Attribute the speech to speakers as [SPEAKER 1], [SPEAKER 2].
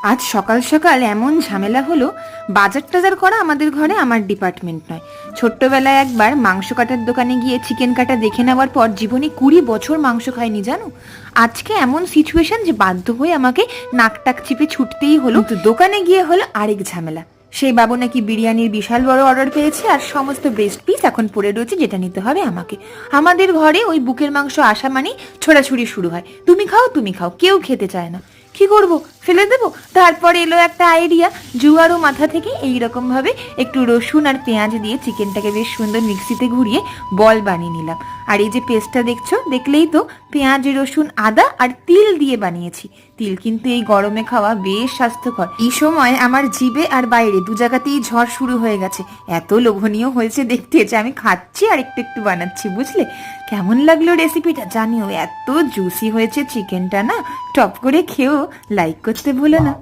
[SPEAKER 1] আজ সকাল সকাল এমন ঝামেলা হলো, বাজার টাজার করা আমাদের ঘরে আমার ডিপার্টমেন্ট নয়। ছোট্টবেলায় একবার মাংস কাটার দোকানে গিয়ে চিকেন কাটা দেখে নেওয়ার পর জীবনে 20 বছর মাংস খাইনি জানো। আজকে এমন সিচুয়েশন যে বাধ্য হয়ে আমাকে নাক টাক চিপে ছুটতেই হলো। তো দোকানে গিয়ে হলো আরেক ঝামেলা। সেই বাবু নাকি বিরিয়ানির বিশাল বড় অর্ডার পেয়েছে আর সমস্ত ব্রেস্ট পিস এখন পড়ে রয়েছে, যেটা নিতে হবে আমাকে। আমাদের ঘরে ওই বুকের মাংস আসা মানেই ছোড়াছুড়ি শুরু হয়, তুমি খাও তুমি খাও, কেউ খেতে চায় না। কি করব, ফেলে দেবো? তারপরে এলো একটা আইডিয়া, জুয়ারও মাথা থেকে এইরকম ভাবে একটু রসুন আর পেঁয়াজ দিয়ে চিকেনটাকে বেশ সুন্দর মিক্সিতে ঘুরিয়ে বল বানিয়ে নিলাম। আর এই যে পেস্টটা দেখছো, দেখলেই তো পেঁয়াজ রসুন আদা আর তিল দিয়ে বানিয়েছি। তিল কিন্তু এই গরমে খাওয়া বেশ স্বাস্থ্যকর। এই সময় আমার জিভে আর বাইরে দু জায়গাতেই ঝড় শুরু হয়ে গেছে। এত লোভনীয় হয়েছে দেখতে যে আমি খাচ্ছি আর একটু একটু বানাচ্ছি, বুঝলে? কেমন লাগলো রেসিপিটা জানিও। এত জুসি হয়েছে চিকেনটা না, টপ করে খেয়েও লাইক করতে ভুলো না।